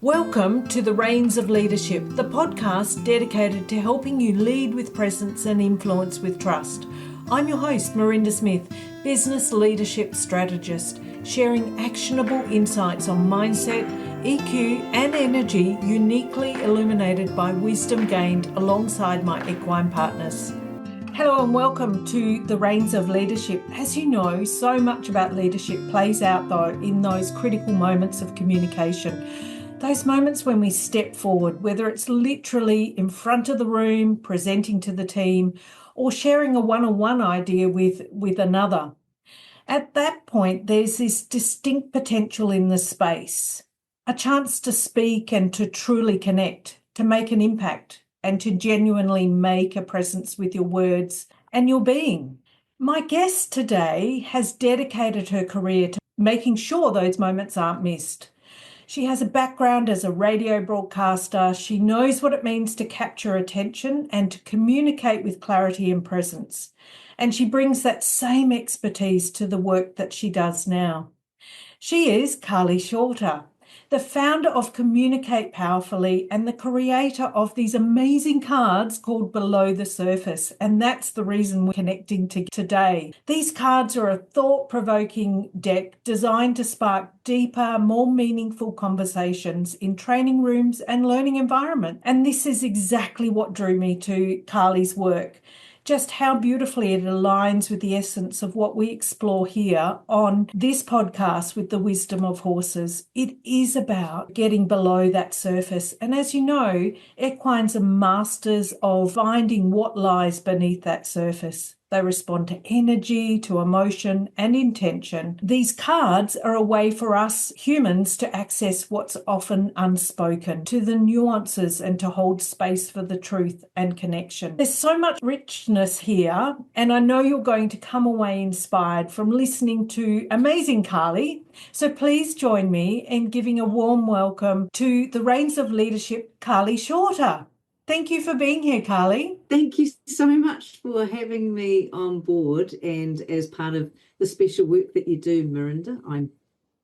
Welcome to The Reins of Leadership, the podcast dedicated to helping you lead with presence and influence with trust. I'm your host, Miranda Smith, business leadership strategist, sharing actionable insights on mindset, EQ, and energy uniquely illuminated by wisdom gained alongside my equine partners. Hello and welcome to The Reins of Leadership. As you know, so much about leadership plays out though in those critical moments of communication. Those moments when we step forward, whether it's literally in front of the room, presenting to the team, or sharing a one-on-one idea with another. At that point, there's this distinct potential in the space, a chance to speak and to truly connect, to make an impact, and to genuinely make a presence with your words and your being. My guest today has dedicated her career to making sure those moments aren't missed. She has a background as a radio broadcaster. She knows what it means to capture attention and to communicate with clarity and presence. And she brings that same expertise to the work that she does now. She is Carly Shorter, the founder of Communicate Powerfully and the creator of these amazing cards called Below the Surface. And that's the reason we're connecting today. These cards are a thought-provoking deck designed to spark deeper, more meaningful conversations in training rooms and learning environments. And this is exactly what drew me to Carly's work. Just how beautifully it aligns with the essence of what we explore here on this podcast with the wisdom of horses. It is about getting below that surface. And as you know, equines are masters of finding what lies beneath that surface. They respond to energy, to emotion, and intention. These cards are a way for us humans to access what's often unspoken, to the nuances, and to hold space for the truth and connection. There's so much richness here, and I know you're going to come away inspired from listening to amazing Carly. So please join me in giving a warm welcome to the Reins of Leadership, Carly Shorter. Thank you for being here, Carly. Thank you so much for having me on board and as part of the special work that you do, Miranda. I'm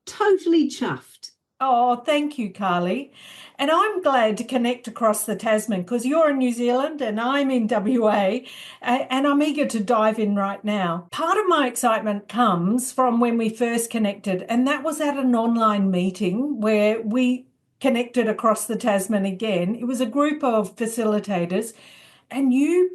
totally chuffed. Oh, thank you, Carly. And I'm glad to connect across the Tasman because you're in New Zealand and I'm in WA, and I'm eager to dive in right now. Part of my excitement comes from when we first connected, and that was at an online meeting where we connected across the Tasman again. It was a group of facilitators, and you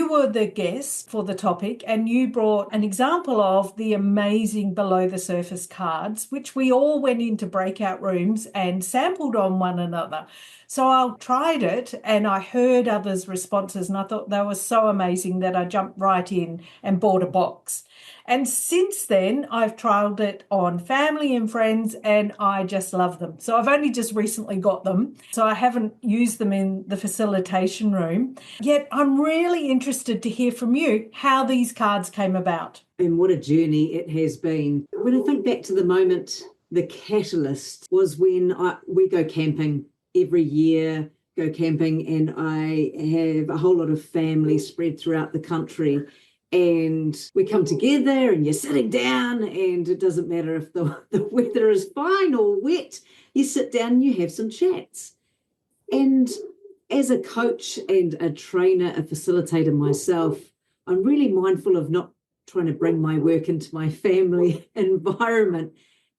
were the guest for the topic, and you brought an example of the amazing below the surface cards, which we all went into breakout rooms and sampled on one another. So I tried it and I heard others' responses, and I thought they were so amazing that I jumped right in and bought a box. And since then, I've trialed it on family and friends, and I just love them. So I've only just recently got them, so I haven't used them in the facilitation room. Yet I'm really interested to hear from you how these cards came about. And what a journey it has been. When I think back to the moment, the catalyst was when we go camping every year, and I have a whole lot of family spread throughout the country. And we come together and you're sitting down, and it doesn't matter if the weather is fine or wet, you sit down and you have some chats. And as a coach and a trainer, a facilitator myself, I'm really mindful of not trying to bring my work into my family environment.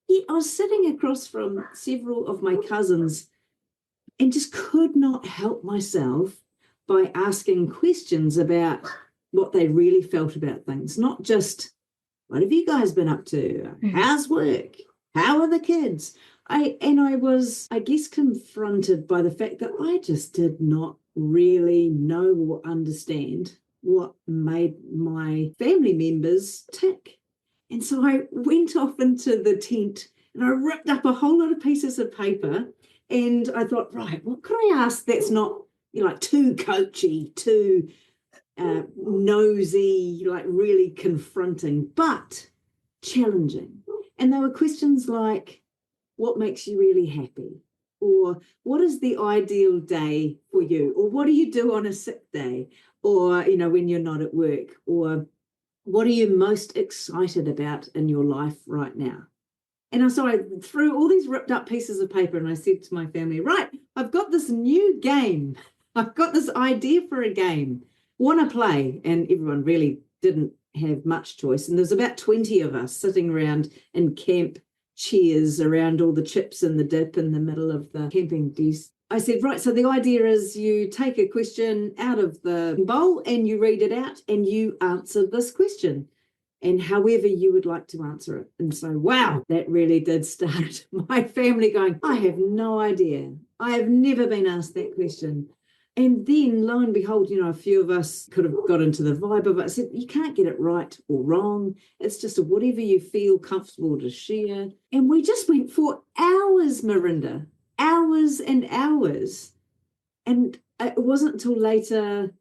Yet I was sitting across from several of my cousins and just could not help myself by asking questions about what they really felt about things, not just, what have you guys been up to? How's work? How are the kids? I was, I guess, confronted by the fact that I just did not really know or understand what made my family members tick. And so I went off into the tent and I ripped up a whole lot of pieces of paper, and I thought, right, what could I ask that's not, like too coachy, too nosy, like really confronting, but challenging. And they were questions like, what makes you really happy? Or what is the ideal day for you? Or what do you do on a sick day? Or, when you're not at work? Or what are you most excited about in your life right now? And so I threw all these ripped up pieces of paper and I said to my family, right, I've got this new game. I've got this idea for a game. Want to play? And everyone really didn't have much choice. And there's about 20 of us sitting around in camp chairs around all the chips and the dip in the middle of the camping desk. I said, right, so the idea is you take a question out of the bowl and you read it out and you answer this question, and however you would like to answer it. And so, wow, that really did start my family going, I have no idea. I have never been asked that question. And then, lo and behold, a few of us could have got into the vibe of it. I said, you can't get it right or wrong. It's just whatever you feel comfortable to share. And we just went for hours, Mirinda, hours and hours. And it wasn't until later,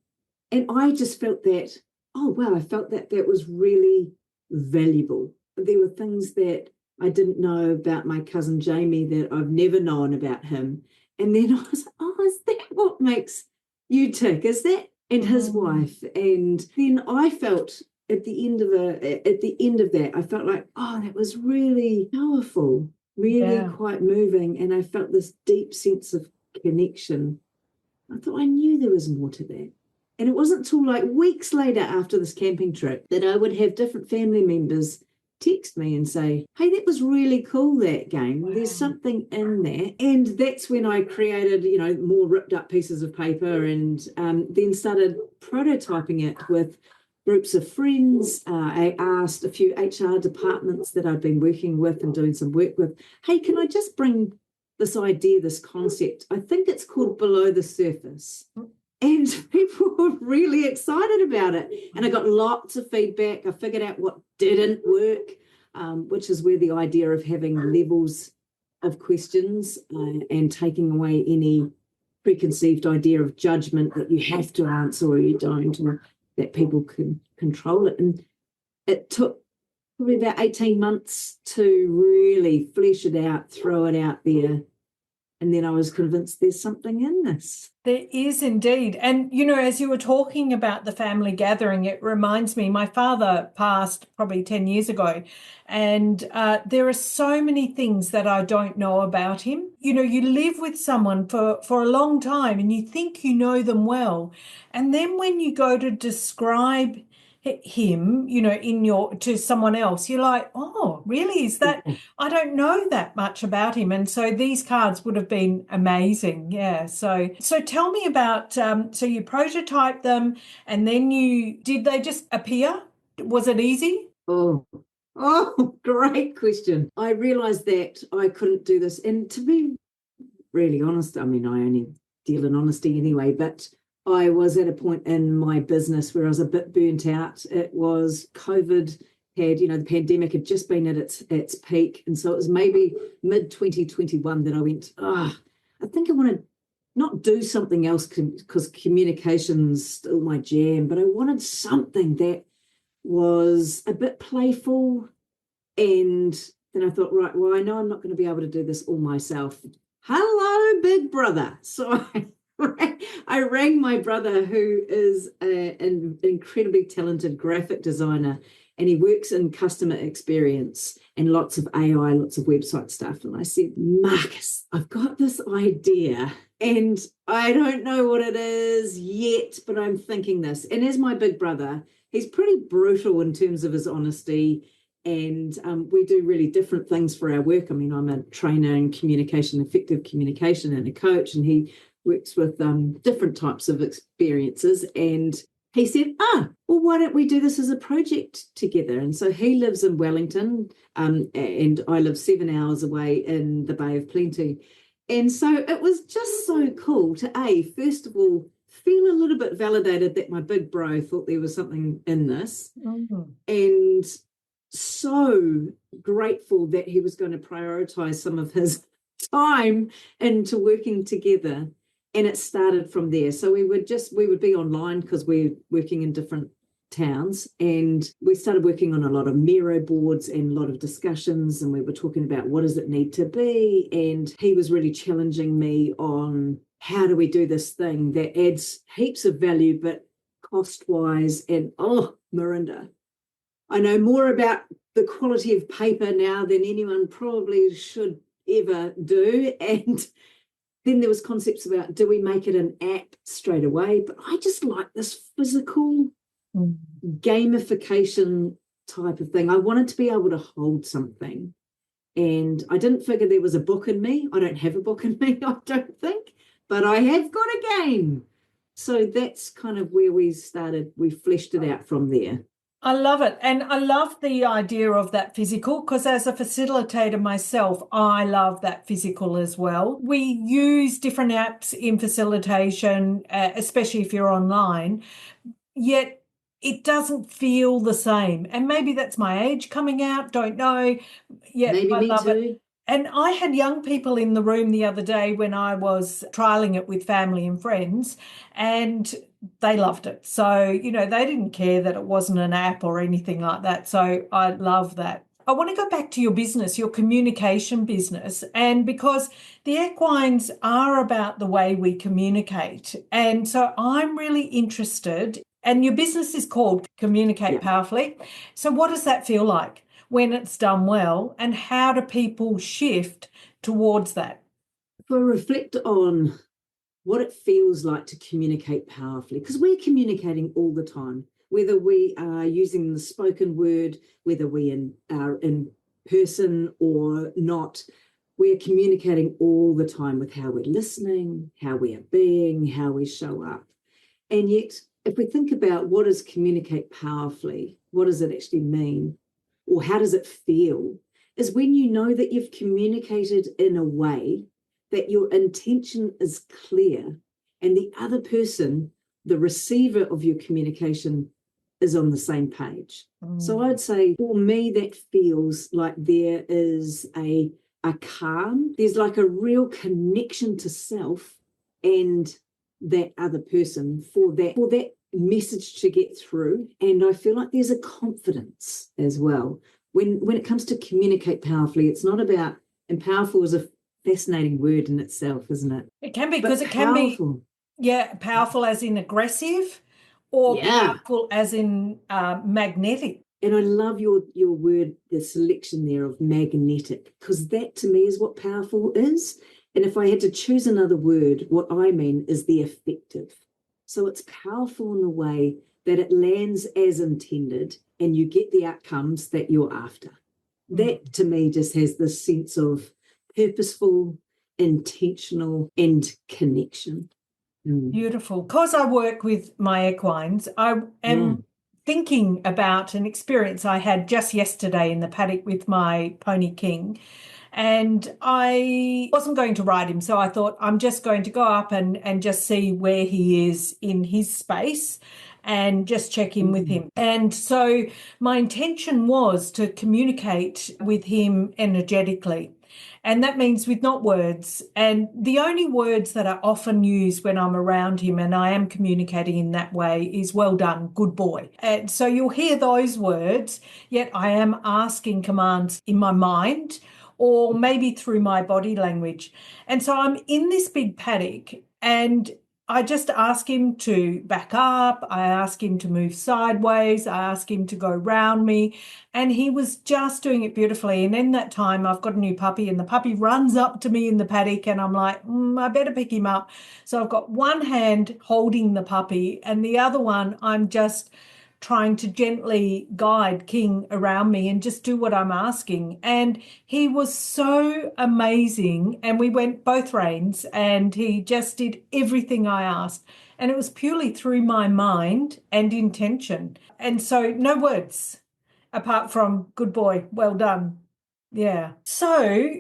and I just felt that, oh, wow, I felt that was really valuable. There were things that I didn't know about my cousin Jamie that I've never known about him. And then I was like, oh, is that what makes you tick? Is that? And his wife. And then I felt at the end of that, I felt like, oh, that was really powerful, really quite moving. And I felt this deep sense of connection. I thought I knew there was more to that. And it wasn't until like weeks later after this camping trip that I would have different family members text me and say, hey, that was really cool, that game. Wow. There's something in there. And that's when I created, more ripped up pieces of paper and then started prototyping it with groups of friends. I asked a few HR departments that I'd been working with and doing some work with, hey, can I just bring this idea, this concept? I think it's called Below the Surface. And people were really excited about it. And I got lots of feedback. I figured out what didn't work, which is where the idea of having levels of questions and taking away any preconceived idea of judgment that you have to answer or you don't, or that people can control it. And it took probably about 18 months to really flesh it out, throw it out there. And then I was convinced there's something in this. There is indeed. And, as you were talking about the family gathering, it reminds me, my father passed probably 10 years ago. And there are so many things that I don't know about him. You live with someone for a long time and you think you know them well. And then when you go to describe him, to someone else, you're like, oh, really? Is that, I don't know that much about him. And so these cards would have been amazing. Yeah. So tell me about, so you prototyped them and then did they just appear? Was it easy? Oh, great question. I realized that I couldn't do this. And to be really honest, I mean, I only deal in honesty anyway, but I was at a point in my business where I was a bit burnt out. It was COVID the pandemic had just been at its peak. And so it was maybe mid-2021 that I went, I think I want to not do something else because communication's still my jam, but I wanted something that was a bit playful. And then I thought, right, well, I know I'm not going to be able to do this all myself. Hello, big brother. So I rang my brother, who is an incredibly talented graphic designer, and he works in customer experience and lots of AI, lots of website stuff. And I said, Marcus, I've got this idea and I don't know what it is yet, but I'm thinking this. And as my big brother, he's pretty brutal in terms of his honesty. And we do really different things for our work. I mean, I'm a trainer in communication, effective communication, and a coach, and he works with different types of experiences. And he said, well, why don't we do this as a project together? And so he lives in Wellington, and I live 7 hours away in the Bay of Plenty. And so it was just so cool to, first of all, feel a little bit validated that my big bro thought there was something in this. Mm-hmm. And so grateful that he was going to prioritize some of his time into working together. And it started from there. So we would be online because we're working in different towns, and we started working on a lot of Miro boards and a lot of discussions, and we were talking about what does it need to be. And he was really challenging me on how do we do this thing that adds heaps of value, but cost-wise, and Mirinda, I know more about the quality of paper now than anyone probably should ever do. And then there was concepts about, do we make it an app straight away? But I just like this physical gamification type of thing. I wanted to be able to hold something. And I didn't figure there was a book in me. I don't have a book in me, I don't think, but I have got a game. So that's kind of where we started. We fleshed it out from there. I love it. And I love the idea of that physical, because as a facilitator myself, I love that physical as well. We use different apps in facilitation, especially if you're online, yet it doesn't feel the same. And maybe that's my age coming out, don't know. Yeah, Maybe I me love too. it. And I had young people in the room the other day when I was trialing it with family and friends, and they loved it. So, they didn't care that it wasn't an app or anything like that. So I love that. I want to go back to your business, your communication business, and because the equines are about the way we communicate. And so I'm really interested, and your business is called Communicate Powerfully. So what does that feel like when it's done well, and how do people shift towards that? If I reflect on what it feels like to communicate powerfully, because we're communicating all the time, whether we are using the spoken word, whether we are in person or not, we're communicating all the time with how we're listening, how we are being, how we show up. And yet, if we think about what is communicate powerfully, what does it actually mean? Or how does it feel? Is when you know that you've communicated in a way that your intention is clear and the other person, the receiver of your communication, is on the same page. So I'd say for me, that feels like there is a calm. There's like a real connection to self and that other person for that message to get through. And I feel like there's a confidence as well. When it comes to communicate powerfully, it's not about, and powerful is a fascinating word in itself, isn't it? It can be, because it can be, powerful as in aggressive, or powerful as in magnetic. And I love your word, the selection there of magnetic, because that to me is what powerful is. And if I had to choose another word, what I mean is the effective. So it's powerful in the way that it lands as intended and you get the outcomes that you're after. That to me just has this sense of purposeful, intentional, and connection. Beautiful. Because I work with my equines, I am thinking about an experience I had just yesterday in the paddock with my pony King. And I wasn't going to ride him, so I thought I'm just going to go up and just see where he is in his space and just check in with him. And so my intention was to communicate with him energetically. And that means with not words. And the only words that are often used when I'm around him and I am communicating in that way is well done, good boy. And so you'll hear those words, yet I am asking commands in my mind or maybe through my body language. And so I'm in this big paddock and I just ask him to back up. I ask him to move sideways. I ask him to go round me. And he was just doing it beautifully. And in that time, I've got a new puppy and the puppy runs up to me in the paddock and I'm like, I better pick him up. So I've got one hand holding the puppy and the other one, I'm just trying to gently guide King around me and just do what I'm asking. And he was so amazing. And we went both reins and he just did everything I asked. And it was purely through my mind and intention. And so no words apart from good boy, well done. Yeah. So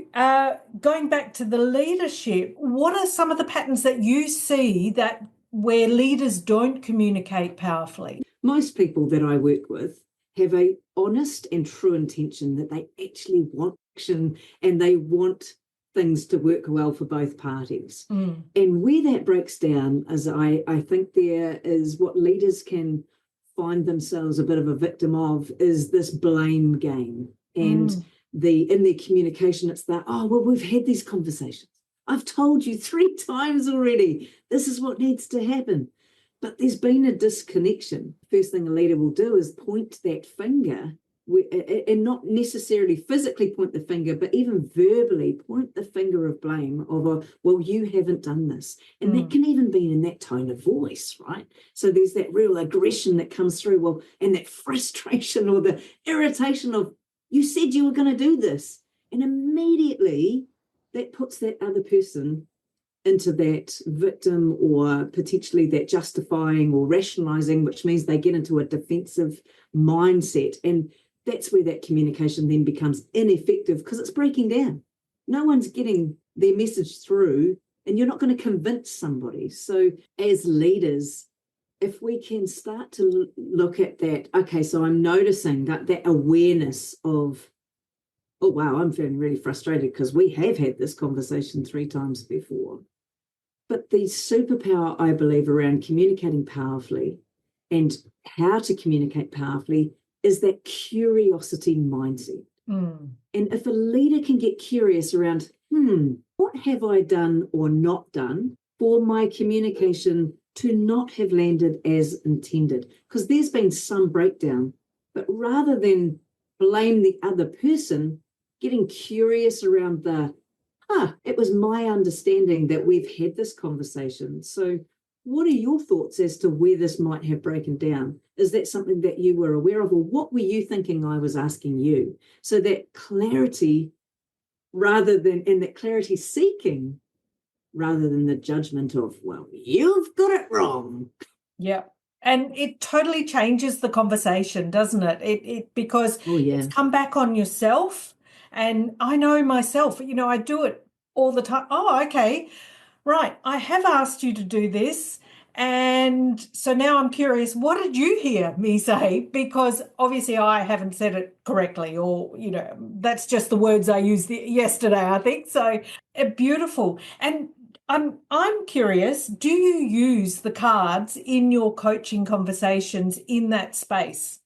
going back to the leadership, what are some of the patterns that you see that where leaders don't communicate powerfully? Most people that I work with have a honest and true intention that they actually want action and they want things to work well for both parties. And where that breaks down is I think there is what leaders can find themselves a bit of a victim of is this blame game. And in their communication, it's that, oh, well, we've had these conversations. I've told you 3 times already, this is what needs to happen. But there's been a disconnection. First thing a leader will do is point that finger and not necessarily physically point the finger, but even verbally point the finger of blame of, well, you haven't done this. And that can even be in that tone of voice, right? So there's that real aggression that comes through, well, and that frustration or the irritation of, you said you were going to do this. And immediately that puts that other person into that victim or potentially that justifying or rationalizing, which means they get into a defensive mindset. And that's where that communication then becomes ineffective because it's breaking down. No one's getting their message through, and you're not going to convince somebody. So as leaders, if we can start to look at that, okay, so I'm noticing that awareness of, oh, wow, I'm feeling really frustrated because we have had this conversation 3 times before. But the superpower, I believe, around communicating powerfully and how to communicate powerfully is that curiosity mindset. And if a leader can get curious around, what have I done or not done for my communication to not have landed as intended? Because there's been some breakdown, but rather than blame the other person, getting curious around it was my understanding that we've had this conversation. So what are your thoughts as to where this might have broken down? Is that something that you were aware of, or what were you thinking I was asking you? So that clarity and that clarity seeking rather than the judgment of, well, you've got it wrong. Yeah. And it totally changes the conversation, doesn't it? It because it's come back on yourself. And I know myself, I do it all the time. Oh, okay. Right. I have asked you to do this. And so now I'm curious, what did you hear me say? Because obviously I haven't said it correctly, or, that's just the words I used yesterday, I think. So beautiful. And I'm curious, do you use the cards in your coaching conversations in that space?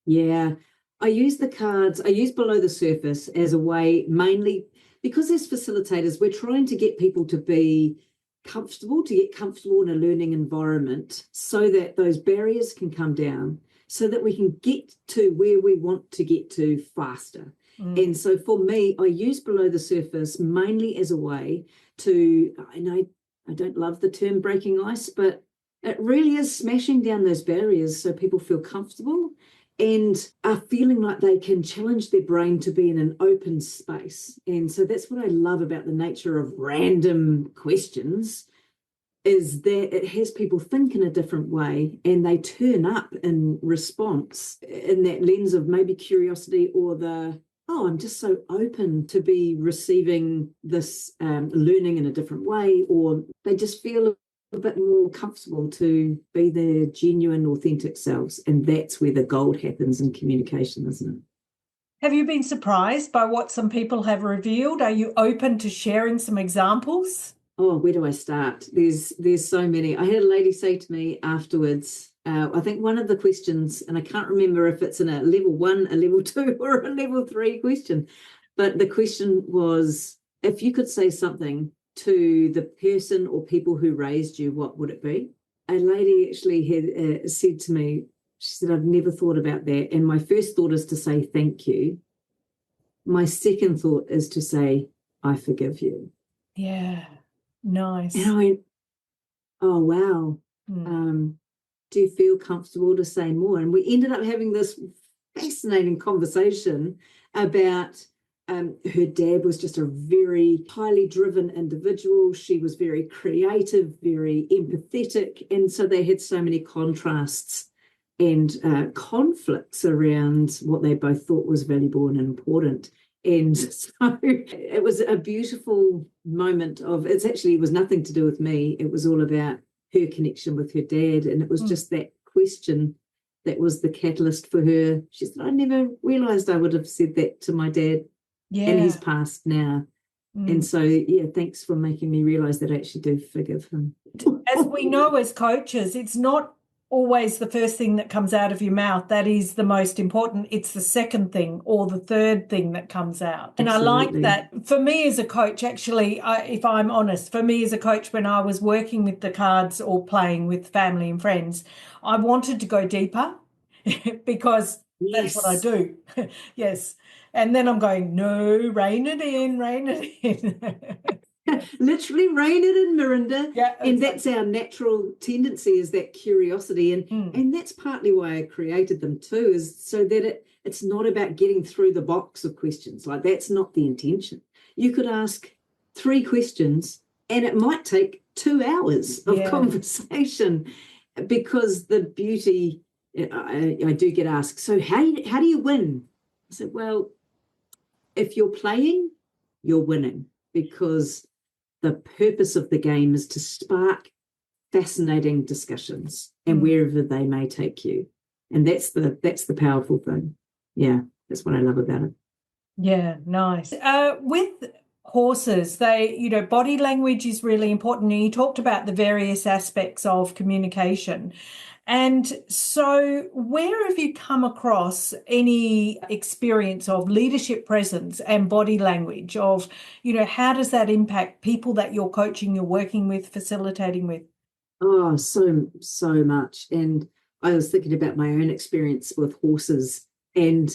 Yeah, I use the cards, I use below the surface as a way, mainly because as facilitators, we're trying to get people to get comfortable in a learning environment so that those barriers can come down, so that we can get to where we want to get to faster. And so for me, I use below the surface mainly as a way to, I don't love the term breaking ice, but it really is smashing down those barriers so people feel comfortable and are feeling like they can challenge their brain to be in an open space. And so that's what I love about the nature of random questions, is that it has people think in a different way and they turn up in response in that lens of maybe curiosity or I'm just so open to be receiving this learning in a different way, or they just feel a bit more comfortable to be their genuine, authentic selves. And that's where the gold happens in communication, isn't it? Have you been surprised by what some people have revealed? Are you open to sharing some examples? Oh, where do I start? There's so many. I had a lady say to me afterwards, I think one of the questions, and I can't remember if it's in a level 1, a level 2, or a level 3 question, but the question was, if you could say something to the person or people who raised you, what would it be? A lady actually had said to me, she said, I've never thought about that. And my first thought is to say thank you. My second thought is to say, I forgive you. Yeah, nice. And I went, oh, wow. Do you feel comfortable to say more? And we ended up having this fascinating conversation about her dad was just a very highly driven individual. She was very creative, very empathetic. And so they had so many contrasts and conflicts around what they both thought was valuable and important. And so it was a beautiful moment it was nothing to do with me. It was all about her connection with her dad. And it was just that question that was the catalyst for her. She said, I never realised I would have said that to my dad. Yeah. And he's passed now. And so, thanks for making me realise that I actually do forgive him. As we know as coaches, it's not always the first thing that comes out of your mouth that is the most important. It's the second thing or the third thing that comes out. And absolutely. I like that. For me as a coach, actually, if I'm honest, for me as a coach, when I was working with the cards or playing with family and friends, I wanted to go deeper because That's what I Yes. do. Yes. And then I'm going, no, rein it in, rein it in. Literally rein it in, Mirinda. Yeah, And it's like, that's our natural tendency, is that curiosity. And mm, and that's partly why I created them too, is so that it's not about getting through the box of questions. Like, that's not the intention. You could ask 3 questions and it might take 2 hours of yeah. conversation, because the beauty, I do get asked, so how do you win? I said, well, if you're playing, you're winning, because the purpose of the game is to spark fascinating discussions, and wherever they may take you. And that's the powerful thing. Yeah, that's what I love about it. Yeah, nice. With horses, body language is really important. And you talked about the various aspects of communication. And so, where have you come across any experience of leadership presence and body language of, how does that impact people that you're coaching, you're working with, facilitating with? Oh, so much. And I was thinking about my own experience with horses, and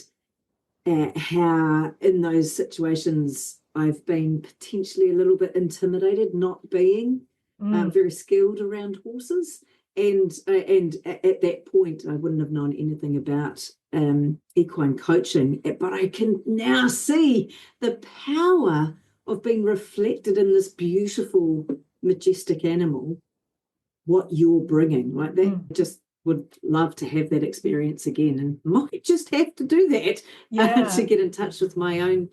how in those situations I've been potentially a little bit intimidated, not being very skilled around horses. And at that point, I wouldn't have known anything about equine coaching, but I can now see the power of being reflected in this beautiful, majestic animal, what you're bringing. Like that, just would love to have that experience again, and might just have to do that Yeah. to get in touch with my own.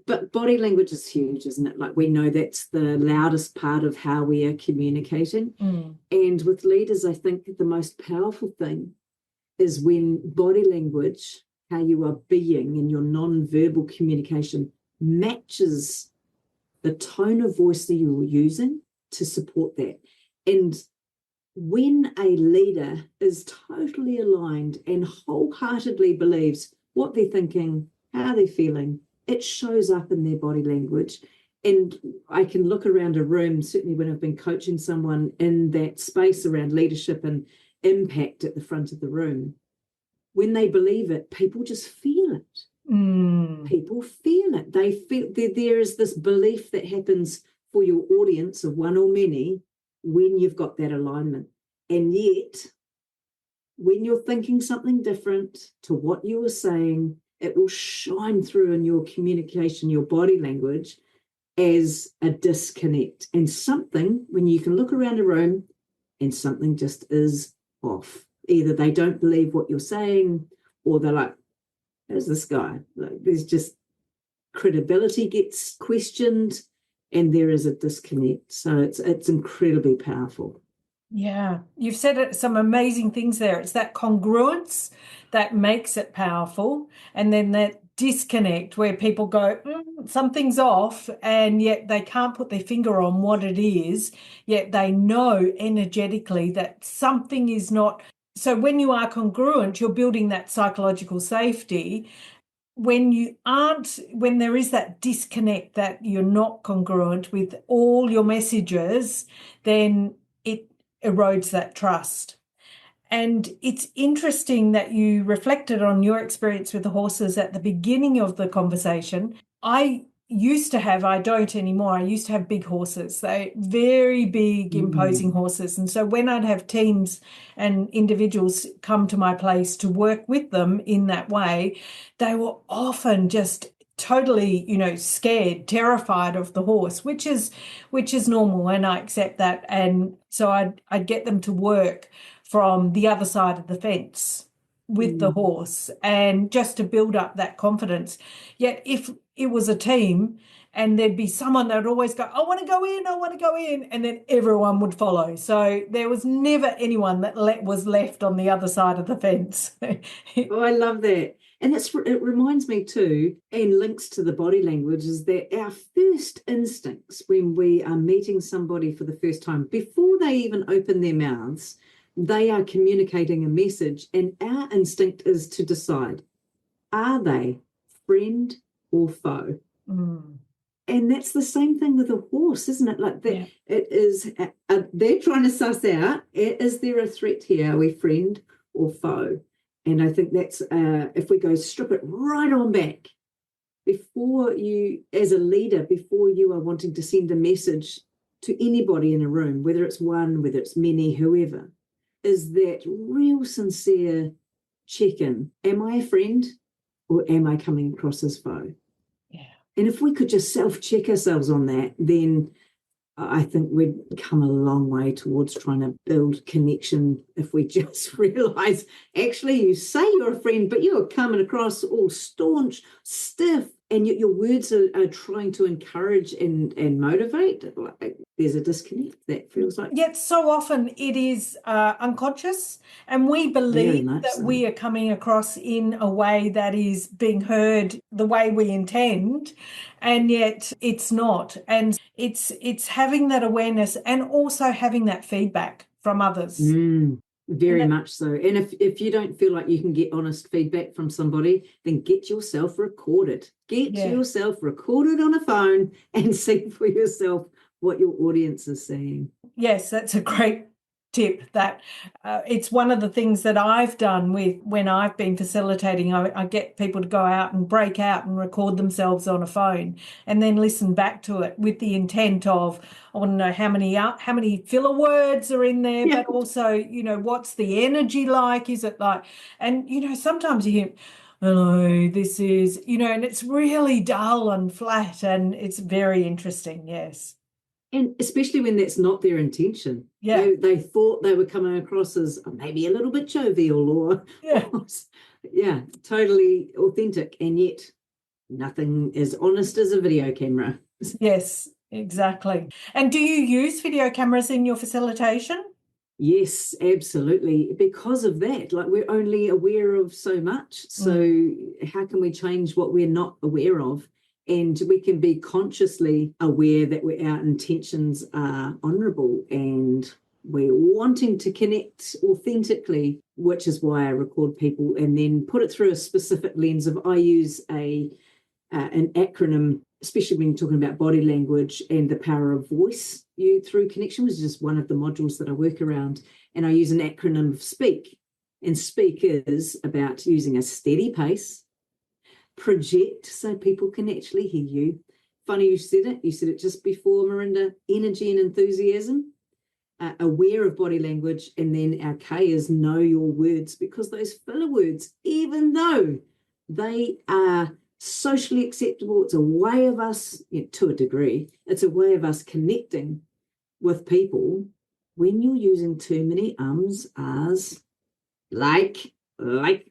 But body language is huge, isn't it? Like, we know that's the loudest part of how we are communicating. And with leaders, I think the most powerful thing is when body language, how you are being, and your non-verbal communication matches the tone of voice that you're using to support that. And when a leader is totally aligned and wholeheartedly believes what they're thinking, how they're feeling, it shows up in their body language. And I can look around a room, certainly when I've been coaching someone in that space around leadership and impact at the front of the room. When they believe it, people just feel it. People feel it. They feel there is this belief that happens for your audience of one or many when you've got that alignment. And yet, when you're thinking something different to what you were saying, it will shine through in your communication, your body language, as a disconnect. And something, when you can look around a room and something just is off. Either they don't believe what you're saying, or they're like, who's this guy? Like, there's just credibility gets questioned, and there is a disconnect. So it's incredibly powerful. Yeah, you've said some amazing things there. It's that congruence that makes it powerful, and then that disconnect where people go, something's off, and yet they can't put their finger on what it is, yet they know energetically that something is not. So when you are congruent, you're building that psychological safety. When there is that disconnect, that you're not congruent with all your messages, then it erodes that trust. And it's interesting that you reflected on your experience with the horses at the beginning of the conversation. I don't anymore. I used to have big horses. They very big, imposing horses. And so when I'd have teams and individuals come to my place to work with them in that way, they were often just totally, scared, terrified of the horse, which is normal, and I accept that. And so I'd get them to work from the other side of the fence with the horse, and just to build up that confidence. Yet if it was a team and there'd be someone that would always go, I want to go in, I want to go in, and then everyone would follow. So there was never anyone that was left on the other side of the fence. Oh, I love that. And it reminds me too, and links to the body language, is that our first instincts when we are meeting somebody for the first time, before they even open their mouths, they are communicating a message, and our instinct is to decide, are they friend or foe? And that's the same thing with a horse, isn't it? Like that, Yeah. it is. They're trying to suss out: is there a threat here? Are we friend or foe? And I think that's, if we go strip it right on back, before you, as a leader, before you are wanting to send a message to anybody in a room, whether it's one, whether it's many, whoever, is that real sincere check-in. Am I a friend or am I coming across as foe? Yeah. And if we could just self-check ourselves on that, then I think we'd come a long way towards trying to build connection if we just realise, actually, you say you're a friend, but you're coming across all staunch, stiff, and your words are trying to encourage and motivate. There's a disconnect, that feels like. Yet so often it is unconscious, and we believe that we are coming across in a way that is being heard the way we intend, and yet it's not. And it's having that awareness and also having that feedback from others. Very much so. And if you don't feel like you can get honest feedback from somebody, then get yourself recorded. Get yourself recorded on a phone and see for yourself what your audience is saying. Yes, that's a great tip. That it's one of the things that I've done when I've been facilitating. I get people to go out and break out and record themselves on a phone and then listen back to it with the intent of, I want to know how many filler words are in there, but also, what's the energy like? Is it like, and sometimes you hear, hello, this is, and it's really dull and flat, and it's very interesting. Yes. And especially when that's not their intention. Yeah. They thought they were coming across as maybe a little bit jovial or totally authentic. And yet nothing is honest as a video camera. Yes, exactly. And do you use video cameras in your facilitation? Yes, absolutely. Because of that, like, we're only aware of so much. So how can we change what we're not aware of? And we can be consciously aware that our intentions are honourable and we're wanting to connect authentically, which is why I record people and then put it through a specific lens of, I use an acronym, especially when you're talking about body language and the power of voice through connection, which is just one of the modules that I work around. And I use an acronym of SPEAK. And SPEAK is about using a steady pace, project so people can actually hear you. Funny you said it. You said it just before, Marinda. Energy and enthusiasm, aware of body language, and then our K is know your words, because those filler words, even though they are socially acceptable, it's a way of us, to a degree, it's a way of us connecting with people. When you're using too many ums, ahs, like, and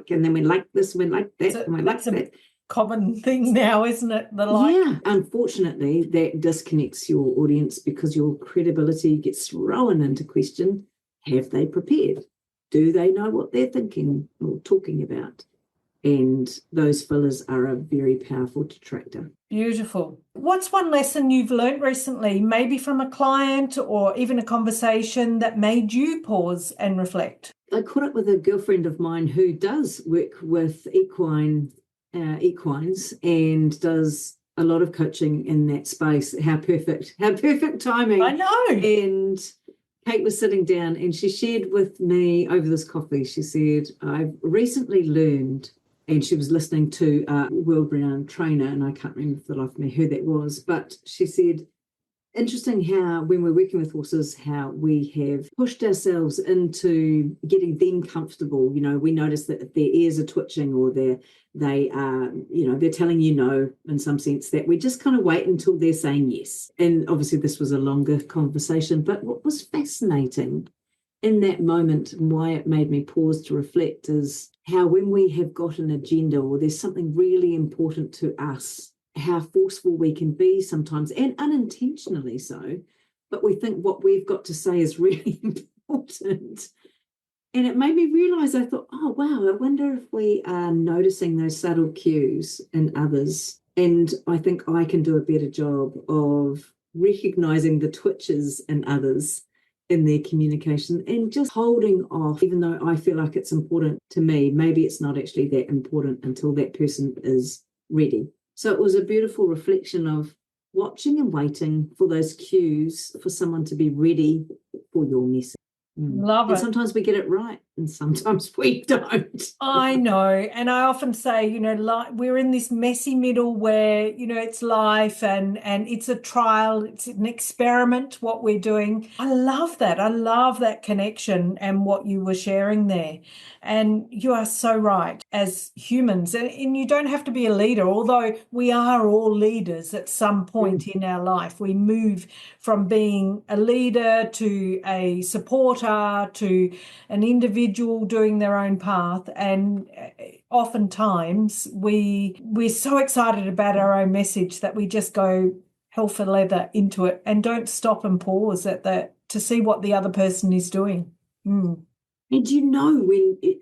then we like this, we like that, and we like that. That's a common thing now, isn't it? Yeah, unfortunately, that disconnects your audience because your credibility gets thrown into question. Have they prepared? Do they know what they're thinking or talking about? And those fillers are a very powerful detractor. Beautiful. What's one lesson you've learned recently, maybe from a client or even a conversation, that made you pause and reflect? I caught up with a girlfriend of mine who does work with equines and does a lot of coaching in that space. How perfect timing. I know. And Kate was sitting down and she shared with me over this coffee, she said, I've recently learned, and she was listening to a world-renowned trainer, and I can't remember for the life of me who that was, but she said, interesting how when we're working with horses, how we have pushed ourselves into getting them comfortable. We notice that if their ears are twitching or they are, they're telling you no in some sense, that we just kind of wait until they're saying yes. And obviously this was a longer conversation, but what was fascinating in that moment and why it made me pause to reflect is how when we have got an agenda or there's something really important to us, how forceful we can be sometimes, and unintentionally so, but we think what we've got to say is really important. And it made me realise, I thought, oh, wow, I wonder if we are noticing those subtle cues in others. And I think I can do a better job of recognising the twitches in others in their communication and just holding off, even though I feel like it's important to me. Maybe it's not actually that important until that person is ready. So it was a beautiful reflection of watching and waiting for those cues for someone to be ready for your message. Love And it. sometimes we get it right and sometimes we don't. I know. And I often say, we're in this messy middle where, it's life and it's a trial, it's an experiment, what we're doing. I love that. I love that connection and what you were sharing there. And you are so right as humans. And you don't have to be a leader, although we are all leaders at some point in our life. We move from being a leader to a supporter to an individual doing their own path. And oftentimes we're so excited about our own message that we just go hell for leather into it and don't stop and pause to see what the other person is doing. And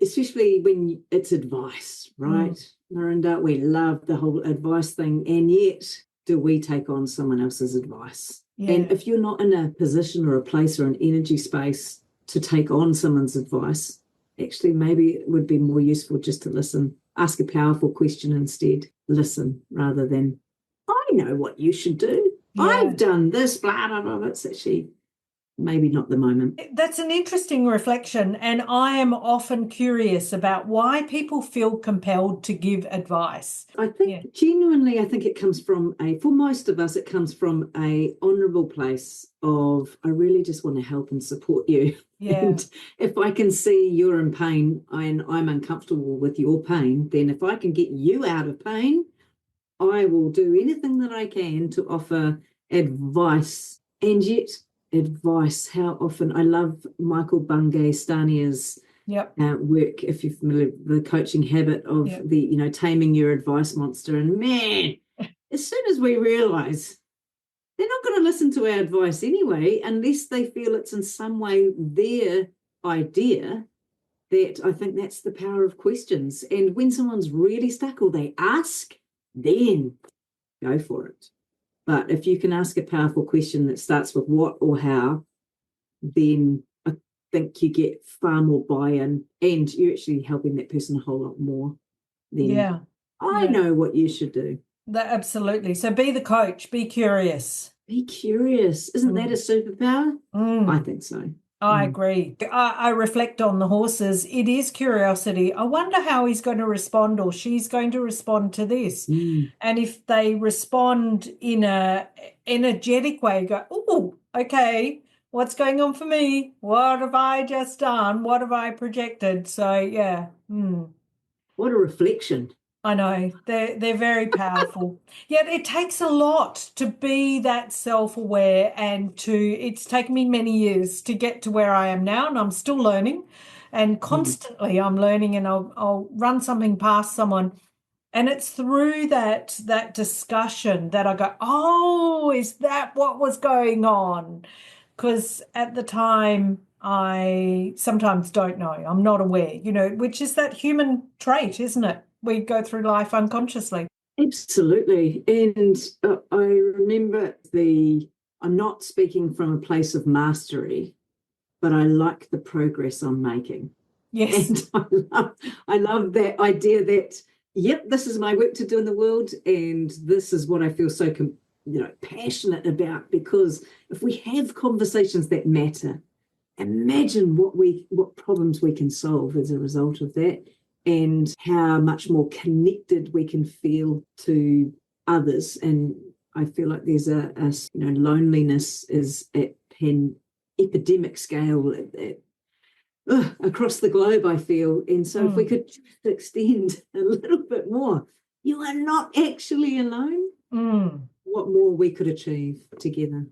especially when it's advice, right? Marinda, we love the whole advice thing, and yet do we take on someone else's advice? Yeah. And if you're not in a position or a place or an energy space to take on someone's advice, actually maybe it would be more useful just to listen, ask a powerful question instead, listen rather than, I know what you should do. Yeah. I've done this, blah, blah, blah. It's actually maybe not the moment. That's an interesting reflection. And I am often curious about why people feel compelled to give advice. I think genuinely, I think it comes from for most of us, it comes from a honourable place of, I really just want to help and support you. Yeah. And if I can see you're in pain and I'm uncomfortable with your pain, then if I can get you out of pain, I will do anything that I can to offer advice. And yet, advice, how often, I love Michael Bungay Stania's work, if you're familiar with the coaching habit of the taming your advice monster. And man, as soon as we realize they're not going to listen to our advice anyway unless they feel it's in some way their idea, that I think that's the power of questions. And when someone's really stuck or they ask, then go for it. But if you can ask a powerful question that starts with what or how, then I think you get far more buy-in and you're actually helping that person a whole lot more than I know what you should do. Absolutely. So be the coach, be curious. Be curious. Isn't that a superpower? I think so. I agree. I reflect on the horses. It is curiosity. I wonder how he's going to respond or she's going to respond to this. And if they respond in a energetic way, go, oh, okay, what's going on for me? What have I just done? What have I projected? So, yeah. What a reflection. I know, they're very powerful. Yet it takes a lot to be that self-aware and it's taken me many years to get to where I am now, and I'm still learning, and constantly I'm learning, and I'll run something past someone, and it's through that discussion that I go, oh, is that what was going on? Because at the time I sometimes don't know, I'm not aware, which is that human trait, isn't it? We go through life unconsciously. Absolutely. And I remember I'm not speaking from a place of mastery, but I like the progress I'm making. Yes. And I love that idea that, this is my work to do in the world, and this is what I feel so passionate about, because if we have conversations that matter, imagine what problems we can solve as a result of that, and how much more connected we can feel to others. And I feel like there's loneliness is at an epidemic scale across the globe, I feel. And so if we could just extend a little bit more, you are not actually alone. What more we could achieve together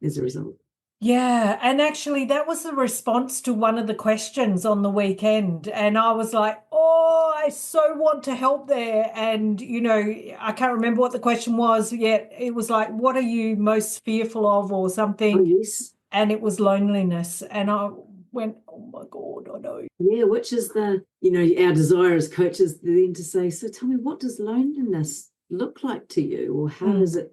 as a result. Yeah, and actually that was the response to one of the questions on the weekend, and I was like, oh, I so want to help there. And I can't remember what the question was yet. It was like, what are you most fearful of or something? Oh, yes. And it was loneliness, and I went, oh my God, I know. Yeah, which is our desire as coaches then to say, so tell me, what does loneliness look like to you, or how does it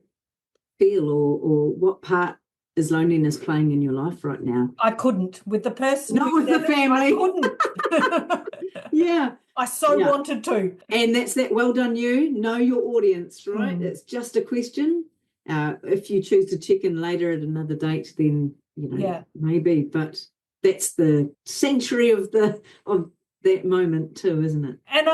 feel, or what part is loneliness playing in your life right now? I couldn't with the person. Not with the family. I couldn't. Yeah. I so wanted to. And that's that. Well done, you. Know your audience, right? It's just a question. If you choose to check in later at another date, then, maybe. But that's the sanctuary of that moment too, isn't it? And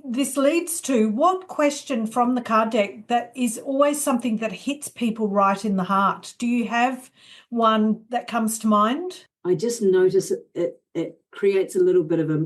this leads to what question from the card deck that is always something that hits people right in the heart? Do you have one that comes to mind? I just notice it creates a little bit of a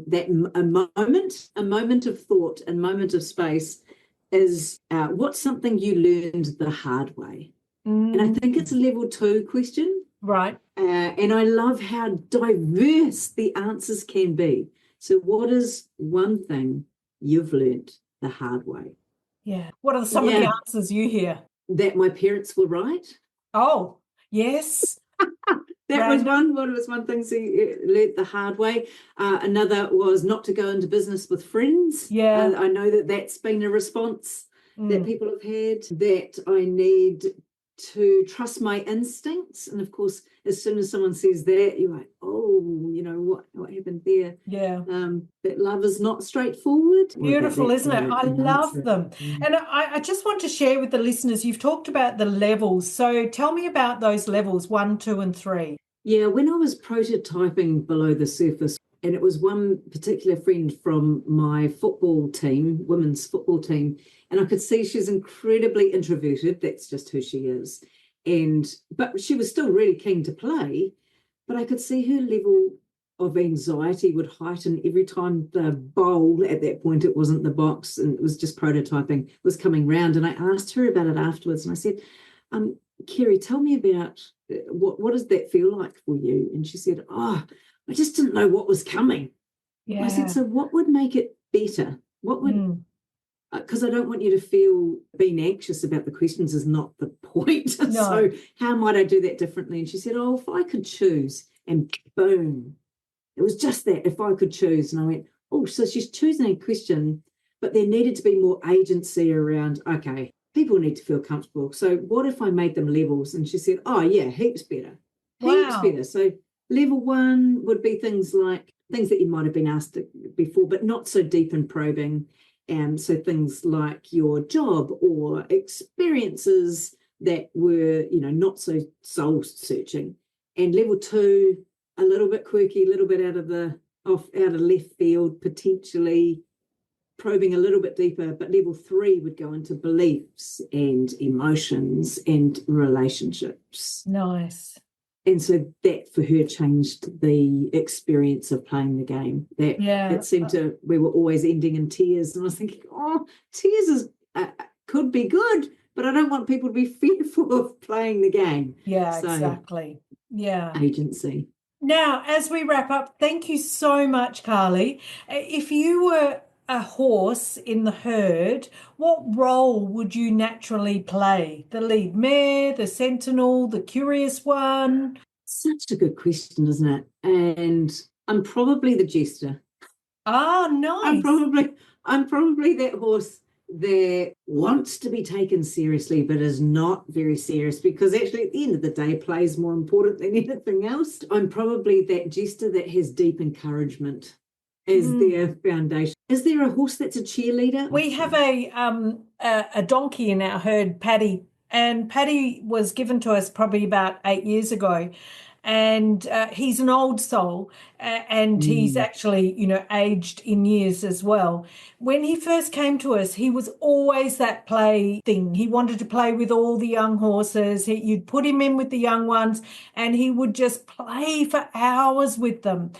moment of thought, a moment of space is what's something you learned the hard way? And I think it's a level 2 question. Right. And I love how diverse the answers can be. So what is one thing you've learned the hard way? Yeah. What are some of the answers you hear? That my parents were right. Oh, yes. That was one. What was one thing she learnt the hard way? Another was not to go into business with friends. Yeah. I know that's been a response that people have had, that I need to trust my instincts. And of course, as soon as someone says that, you're like, oh, what happened there? Yeah. That love is not straightforward. Beautiful, isn't it? I love them. And I just want to share with the listeners, you've talked about the levels. So tell me about those levels, 1, 2, and 3. Yeah, when I was prototyping below the surface, and it was one particular friend from my football team, women's football team, and I could see she's incredibly introverted. That's just who she is. But she was still really keen to play, but I could see her level of anxiety would heighten every time the bowl, at that point it wasn't the box and it was just prototyping, was coming round. And I asked her about it afterwards and I said, Kerry, tell me about what does that feel like for you? And she said, I just didn't know what was coming. Yeah. I said, so what would make it better? What would, because I don't want you to feel being anxious about the questions is not the point. No. So how might I do that differently? And she said, if I could choose, and boom, it was just that, if I could choose. And I went, so she's choosing a question, but there needed to be more agency around, okay, people need to feel comfortable. So what if I made them levels? And she said, heaps better. Heaps better. So level 1 would be things that you might have been asked before, but not so deep and probing. So things like your job or experiences that were, not so soul searching. And level 2, a little bit quirky, a little bit out of left field, potentially probing a little bit deeper, but level 3 would go into beliefs and emotions and relationships. Nice. And so that for her changed the experience of playing the game. It seemed we were always ending in tears. And I was thinking, tears could be good, but I don't want people to be fearful of playing the game. Yeah, exactly. Yeah. Agency. Now, as we wrap up, thank you so much, Carly. If you were a horse in the herd, what role would you naturally play? The lead mare, the sentinel, the curious one? Such a good question, isn't it? And I'm probably the jester. Ah, nice. I'm probably that horse that wants to be taken seriously but is not very serious, because actually at the end of the day play is more important than anything else. I'm probably that jester that has deep encouragement as their foundation. Is there a horse that's a cheerleader? We have a donkey in our herd, Paddy, and Paddy was given to us probably about 8 years ago. And he's an old soul, and he's actually, aged in years as well. When he first came to us, he was always that play thing. He wanted to play with all the young horses. You'd put him in with the young ones, and he would just play for hours with them.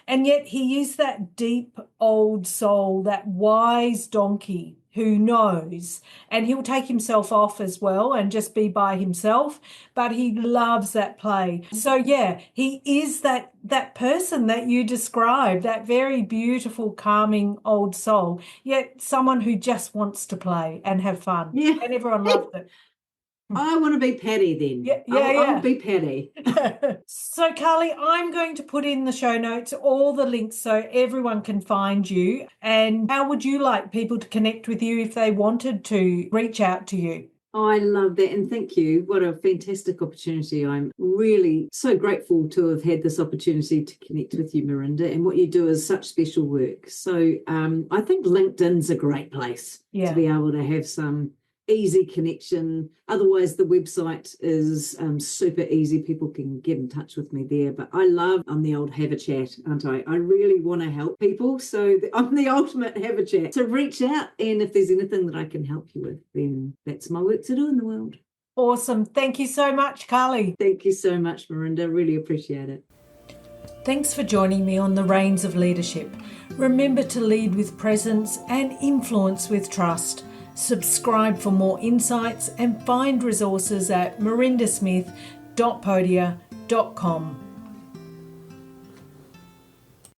And yet he is that deep old soul, that wise donkey who knows, and he'll take himself off as well and just be by himself, but he loves that play. So yeah, he is that person that you described, that very beautiful, calming old soul, yet someone who just wants to play and have fun. Yeah. And everyone loves it. I want to be Paddy then. I'll be Paddy. So, Carly, I'm going to put in the show notes all the links so everyone can find you. And how would you like people to connect with you if they wanted to reach out to you? I love that, and thank you. What a fantastic opportunity. I'm really so grateful to have had this opportunity to connect with you, Mirinda, and what you do is such special work. So I think LinkedIn's a great place to be able to have some easy connection. Otherwise, the website is super easy. People can get in touch with me there. But I'm the old have a chat, aren't I? I really want to help people. So I'm the ultimate have a chat. So reach out, and if there's anything that I can help you with, then that's my work to do in the world. Awesome. Thank you so much, Carly. Thank you so much, Mirinda. Really appreciate it. Thanks for joining me on the Reins of Leadership. Remember to lead with presence and influence with trust. Subscribe for more insights and find resources at mirindasmith.podia.com.